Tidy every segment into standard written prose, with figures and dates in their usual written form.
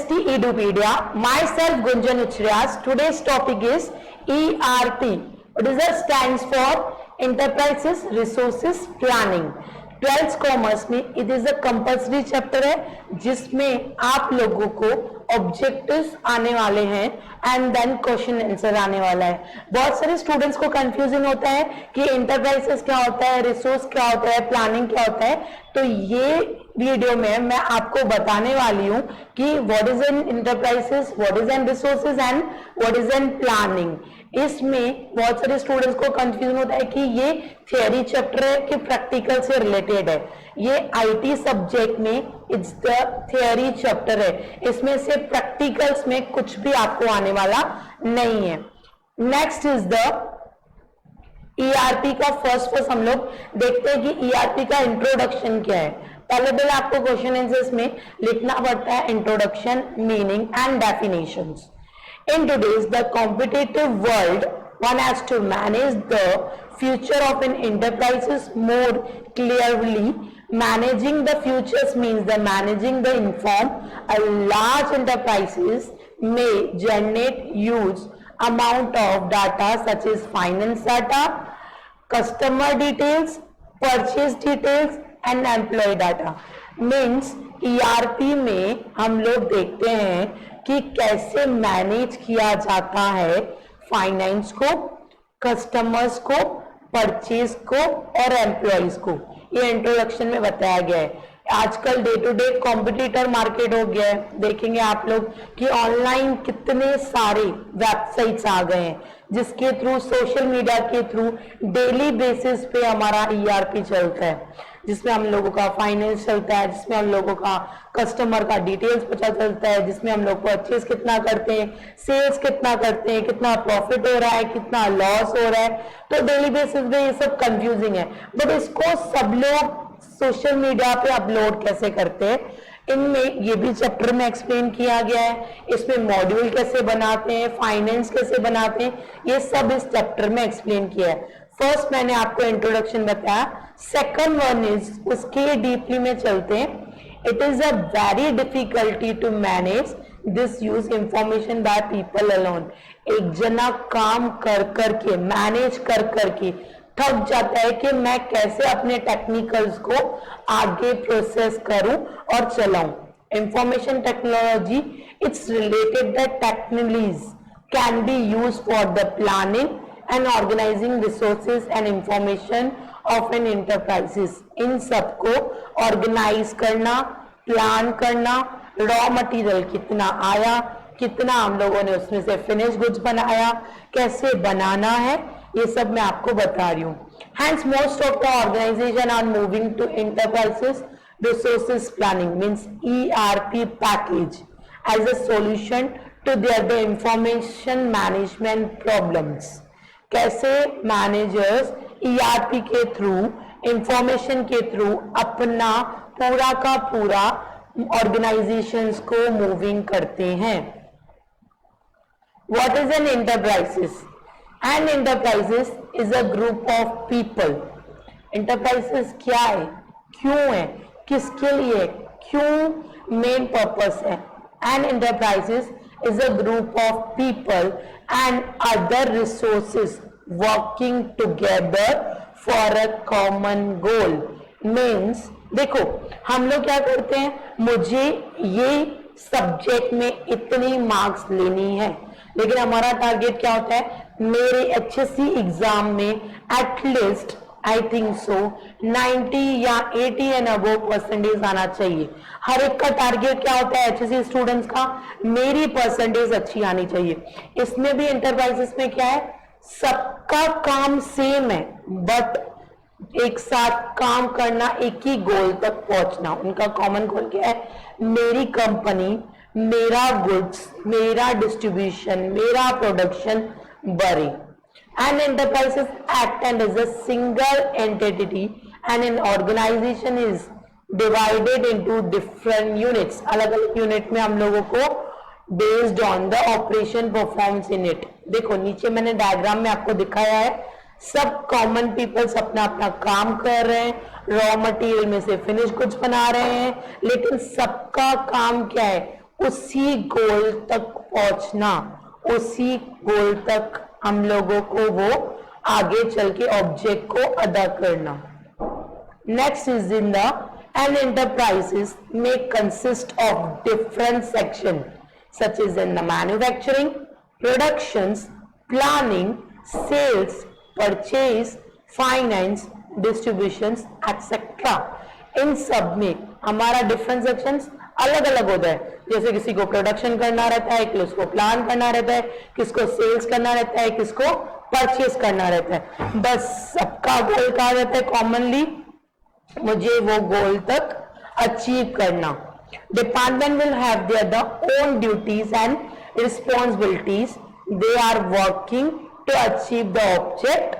ST Edupedia. Myself Gunjan Uchrias. Today's topic is ERP. What is that? Stands for Enterprises Resources Planning. 12th commerce में it is a compulsory chapter है जिसमें आप लोगों को objectives आने वाले हैं एंड देन क्वेश्चन आंसर आने वाला है। बहुत सारे स्टूडेंट्स को कंफ्यूजिंग होता है कि इंटरप्राइजेस क्या होता है, रिसोर्स क्या होता है, प्लानिंग क्या होता है। तो ये वीडियो में मैं आपको बताने वाली हूं कि what is an enterprises, what is an resources and what is an planning. इसमें बहुत सारे स्टूडेंट्स को कंफ्यूजन होता है कि ये थियरी चैप्टर है कि प्रैक्टिकल से रिलेटेड है। ये आईटी सब्जेक्ट में इट्स द थियरी चैप्टर है, इसमें से प्रैक्टिकल्स में कुछ भी आपको आने वाला नहीं है। नेक्स्ट इज द ईआरपी का फर्स्ट हम लोग देखते हैं कि ईआरपी का इंट्रोडक्शन क्या है। पहले आपको क्वेश्चन आंसर्स में लिखना पड़ता है introduction, meaning and definitions. In today's the competitive world, one has to manage the future of an enterprises more clearly. Managing the futures means the managing the inform. A large enterprises may generate huge amount of data such as finance data, customer details, purchase details and employee data. Means ERP में हम लोग देखते हैं कि कैसे manage किया जाता है फाइनेंस को, कस्टमर्स को, परचेज को और एम्प्लॉइज को। ये इंट्रोडक्शन में बताया गया है। आजकल day to day competitor market हो गया है। देखेंगे आप लोग कि ऑनलाइन कितने सारे वेबसाइट्स आ गए हैं जिसके थ्रू, सोशल मीडिया के थ्रू डेली बेसिस पे हमारा ईआरपी चलता है, जिसमें हम लोगों का फाइनेंस चलता है, जिसमें हम लोगों का कस्टमर का डिटेल्स पता चलता है, जिसमें हम लोग परचेज कितना करते हैं, सेल्स कितना करते हैं, कितना प्रॉफिट हो रहा है, कितना लॉस हो रहा है। तो डेली बेसिस पे ये सब कंफ्यूजिंग है, बट इसको सब लोग सोशल मीडिया पे अपलोड कैसे करते हैं, इनमें ये भी चैप्टर में एक्सप्लेन किया गया है। इसमें मॉड्यूल कैसे बनाते हैं, फाइनेंस कैसे बनाते हैं, ये सब इस चैप्टर में एक्सप्लेन किया है। फर्स्ट मैंने आपको इंट्रोडक्शन बताया, सेकंड वन इज उसके डीपली में चलते हैं। It is a very difficulty to manage this use information by people alone. एक जना काम कर करके, मैनेज कर करके थक जाता है कि मैं कैसे अपने टेक्निकल्स को आगे प्रोसेस करूं और चलाऊं। Information technology its related the technologies can be used for the planning and organizing resources and information of an enterprises। इन सबको ऑर्गेनाइज करना, प्लान करना, रॉ मटेरियल कितना आया, कितना हम लोगों ने उसमें से फिनिश गुड्स बनाया, कैसे बनाना है, ये सब मैं आपको बता रही हूँ। Hence most of the organization are moving to enterprises resources planning means ERP package as a solution to their information management problems। कैसे मैनेजर्स ईआरपी के थ्रू, इंफॉर्मेशन के थ्रू अपना पूरा का पूरा ऑर्गेनाइजेशंस को मूविंग करते हैं। What is an enterprises? An enterprises is a group of people. Enterprises क्या है, क्यों है, किसके लिए, क्यों मेन पर्पस है। An enterprises is a group of people and other resources working together for a common goal। Means देखो हम लोग क्या करते हैं, मुझे ये सब्जेक्ट में इतनी मार्क्स लेनी है, लेकिन हमारा टारगेट क्या होता है, मेरे एचएससी एग्जाम में एटलीस्ट आई थिंक सो 90 या 80 एंड अबव परसेंटेज आना चाहिए। हर एक का टारगेट क्या होता है एचएससी स्टूडेंट्स का, मेरी परसेंटेज अच्छी आनी चाहिए। इसमें भी इंटरप्राइजेस में क्या है, सबका काम सेम है बट एक साथ काम करना, एक ही गोल तक पहुंचना। उनका कॉमन गोल क्या है, मेरी कंपनी, मेरा गुड्स, मेरा डिस्ट्रीब्यूशन, मेरा प्रोडक्शन बढ़े। An enterprises act and as a single entity and an organization is divided into different units। अलग अलग यूनिट में हम लोगों को based on the operation performs in it। देखो नीचे मैंने डायग्राम में आपको दिखाया है, सब कॉमन पीपल्स अपना अपना काम कर रहे हैं, रॉ मटेरियल में से फिनिश गुड्स बना रहे हैं, लेकिन सबका काम क्या है, उसी गोल तक पहुंचना, उसी गोल तक हम लोगों को वो आगे चल के ऑब्जेक्ट को अदा करना। Next is in the an enterprises may consist of different sections such as in the manufacturing, productions, planning, sales, purchase, finance, distributions, etc. इन सब में हमारा डिफरेंट सेक्शंस अलग अलग होता है। जैसे किसी को प्रोडक्शन करना रहता है, किसको प्लान करना रहता है, किसको सेल्स करना रहता है, किसको परचेस करना रहता है। बस सबका गोल क्या रहता है कॉमनली, मुझे वो गोल तक अचीव करना। Department will have their own duties and responsibilities, they are working to achieve the object.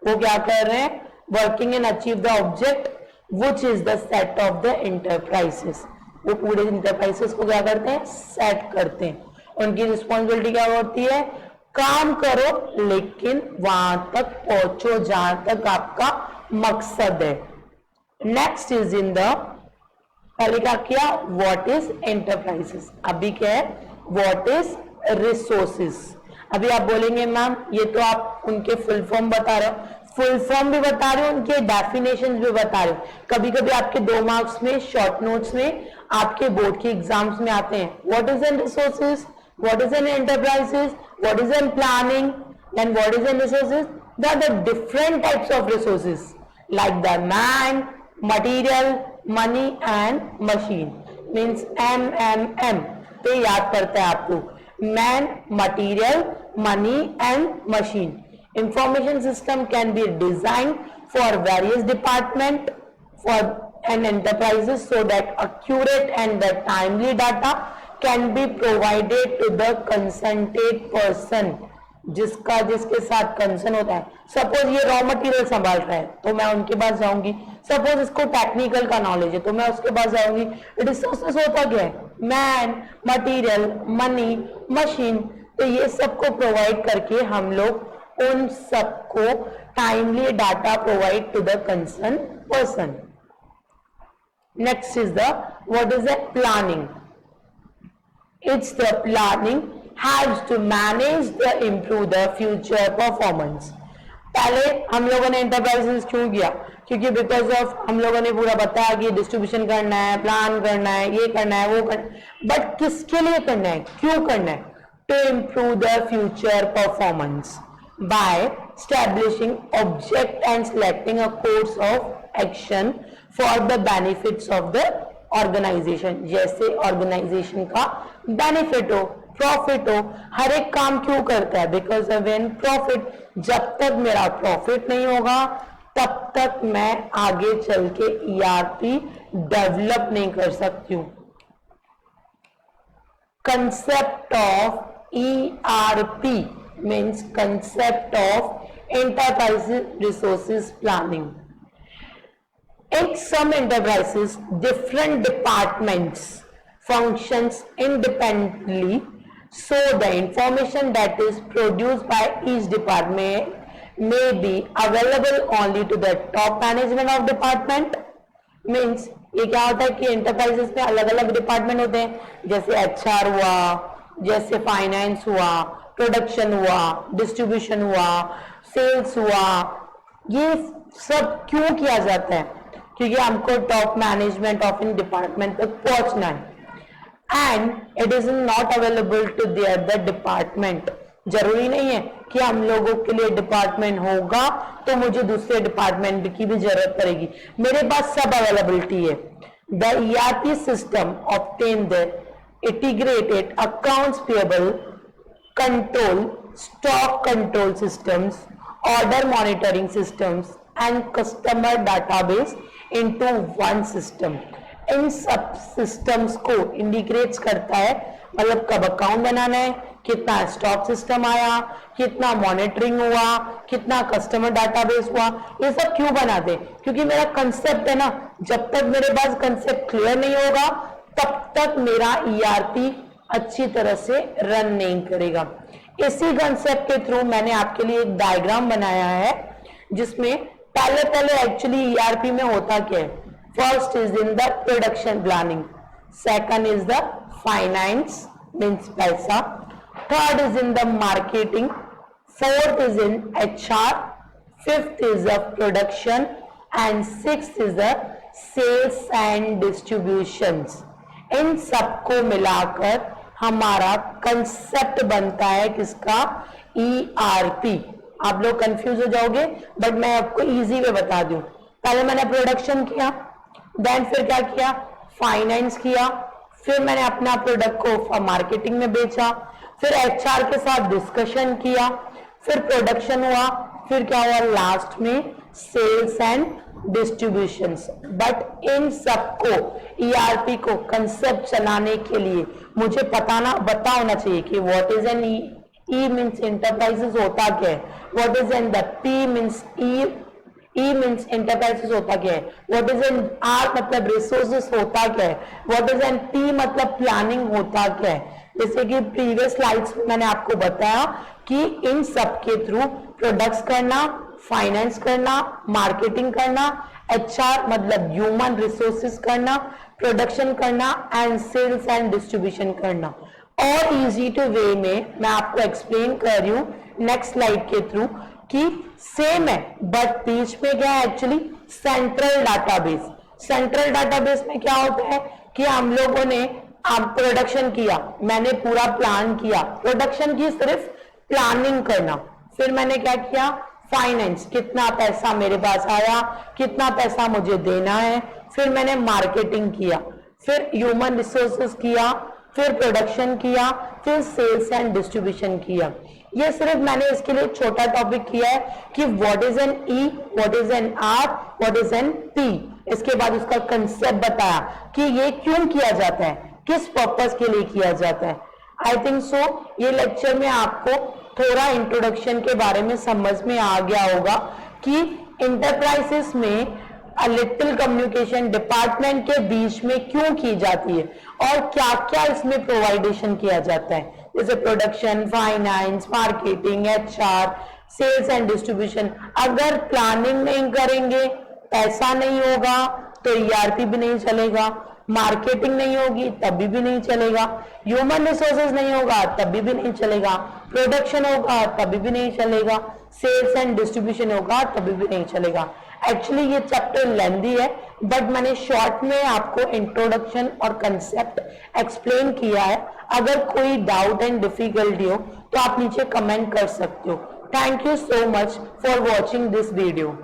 वो क्या कर रहे हैं, working and achieve the object which is the set of the enterprises. वो पूरे इंटरप्राइजेस को क्या करते हैं, सेट करते हैं। उनकी रिस्पॉन्सिबिलिटी क्या होती है, काम करो लेकिन वहां तक पहुंचो जहां तक आपका मकसद है। नेक्स्ट इज इन द, पहले क्या किया, व्हाट इज एंटरप्राइजेस, अभी क्या है, व्हाट इज रिसोर्सेज। अभी आप बोलेंगे मैम ये तो आप उनके फुल फॉर्म बता रहे हो, फुल फॉर्म भी बता रहे हो, उनके डेफिनेशन भी बता रहे हो। कभी कभी आपके 2 मार्क्स में शॉर्ट नोट्स में आपके बोर्ड के एग्जाम्स में आते हैं, what is an resources, what is an enterprises, what is an planning and what is an resources. The different types of resources like the man, material, money and machine, means MMM पे याद करते हैं आप लोग, man, material, money and machine. Information system can be design for various department for an enterprises so that accurate and the timely data can be provided to the concerned person, जिसका जिसके साथ concern होता है। Suppose ये raw material संभाल रहा है तो मैं उनके पास जाऊंगी, सपोज इसको टेक्निकल का नॉलेज है तो मैं उसके पास जाऊंगी। रिसोर्सेस होता क्या है, मैन, मटेरियल, मनी, मशीन। तो ये सबको प्रोवाइड करके हम लोग उन सबको timely data provide to the concern person. Next is the, what is the planning. It's the planning has to manage the improve the future performance। पहले हम लोगों ने एंटरप्राइजेस क्यों किया, क्योंकि बिकॉज ऑफ हम लोगों ने पूरा बताया कि डिस्ट्रीब्यूशन करना है, प्लान करना है, ये करना है, वो करना है, बट किसके लिए करना है, क्यों करना है, to improve the future performance by establishing object and selecting a course of action for the benefits of the organization। जैसे ऑर्गेनाइजेशन का बेनिफिट हो, प्रॉफिट हो। हर एक काम क्यों करता है, बिकॉज ऑफ एन प्रॉफिट। जब तक मेरा प्रॉफिट नहीं होगा तब तक मैं आगे चल के ERP डेवलप नहीं कर सकती हूं। Concept of ERP means concept of enterprise resources planning. In some enterprises, different departments functions independently, so the information that is produced by each department may be available only to the top management of department। Means ये क्या होता है कि enterprises में अलग अलग department होते हैं, जैसे HR हुआ, जैसे फाइनेंस हुआ, प्रोडक्शन हुआ, डिस्ट्रीब्यूशन हुआ, सेल्स हुआ। ये सब क्यों किया जाता है, क्योंकि हमको top management of in department तक पहुंचना है and it is not available to the other department. जरूरी नहीं है कि हम लोगों के लिए डिपार्टमेंट होगा तो मुझे दूसरे डिपार्टमेंट की भी जरूरत पड़ेगी, मेरे पास सब अवेलेबिलिटी है। The ERP system obtain the integrated accounts payable control, stock control systems, order monitoring systems and customer database into one system. इन सब सिस्टम्स को इंटीग्रेट करता है, मतलब कब अकाउंट बनाना है, कितना स्टॉक सिस्टम आया, कितना मॉनिटरिंग हुआ, कितना कस्टमर डाटाबेस हुआ। ये सब क्यों बनाते, क्योंकि मेरा कंसेप्ट है ना, जब तक मेरे पास कंसेप्ट क्लियर नहीं होगा तब तक मेरा ERP अच्छी तरह से रन नहीं करेगा। इसी कंसेप्ट के थ्रू मैंने आपके लिए एक डायग्राम बनाया है जिसमें पहले एक्चुअली ERP में होता क्या है। First is in the production planning, second is the finance means paisa, third is in the marketing, fourth is in HR, fifth is the production and sixth is the sales and distributions. इन सबको मिलाकर हमारा concept बनता है किसका? ERP. आप लोग confuse हो जाओगे बट मैं आपको इजी वे बता दूं. पहले मैंने प्रोडक्शन किया, देन फिर क्या किया? फाइनेंस किया, फिर मैंने अपना प्रोडक्ट को मार्केटिंग में बेचा, फिर HR के साथ डिस्कशन किया, फिर प्रोडक्शन हुआ, फिर क्या हुआ? लास्ट में सेल्स एंड डिस्ट्रीब्यूशंस. बट इन सबको ERP को कंसेप्ट चलाने के लिए मुझे पता होना चाहिए कि what is N E means enterprises होता क्या है, what is N the P means E means enterprises होता क्या है, व्हाट इज एन R मतलब रिसोर्सेस होता क्या है, व्हाट इज एन P मतलब प्लानिंग होता क्या है. जैसे कि प्रीवियस स्लाइड्स में मैंने आपको बताया कि इन सब के थ्रू प्रोडक्ट्स करना, फाइनेंस करना, मार्केटिंग करना, HR मतलब ह्यूमन रिसोर्सेस करना, प्रोडक्शन करना एंड सेल्स एंड डिस्ट्रीब्यूशन करना. और इजी टू वे में मैं आपको एक्सप्लेन कर रही हूं नेक्स्ट स्लाइड के थ्रू कि सेम है बट बीच में क्या है? Actually central database. Central database में क्या होता है कि हम लोगों ने प्रोडक्शन किया, मैंने पूरा प्लान किया, प्रोडक्शन की सिर्फ प्लानिंग करना, फिर मैंने क्या किया? फाइनेंस, कितना पैसा मेरे पास आया, कितना पैसा मुझे देना है, फिर मैंने मार्केटिंग किया, फिर ह्यूमन रिसोर्सेस किया, फिर प्रोडक्शन किया, फिर सेल्स एंड डिस्ट्रीब्यूशन किया. ये सिर्फ मैंने इसके लिए छोटा टॉपिक किया है कि what is N E, what is N R, what is N P. इसके बाद उसका कंसेप्ट बताया कि ये क्यों किया जाता है, किस पर्पस के लिए किया जाता है. आई थिंक सो ये लेक्चर में आपको थोड़ा इंट्रोडक्शन के बारे में समझ में आ गया होगा कि इंटरप्राइजेस में लिटिल कम्युनिकेशन डिपार्टमेंट के बीच में क्यों की जाती है और क्या क्या इसमें प्रोवाइडेशन किया जाता है, जैसे production, finance, marketing, HR, sales and distribution. अगर प्लानिंग नहीं करेंगे, पैसा नहीं होगा तो ERP भी नहीं चलेगा, मार्केटिंग नहीं होगी तभी भी नहीं चलेगा, ह्यूमन रिसोर्सेज नहीं होगा तभी भी नहीं चलेगा, प्रोडक्शन होगा तभी भी नहीं चलेगा, सेल्स एंड डिस्ट्रीब्यूशन होगा तभी भी नहीं चलेगा. एक्चुअली ये चैप्टर लेंथी है बट मैंने शॉर्ट में आपको इंट्रोडक्शन और कंसेप्ट एक्सप्लेन किया है. अगर कोई डाउट एंड डिफिकल्टी हो तो आप नीचे कमेंट कर सकते हो. Thank you so much for watching this video.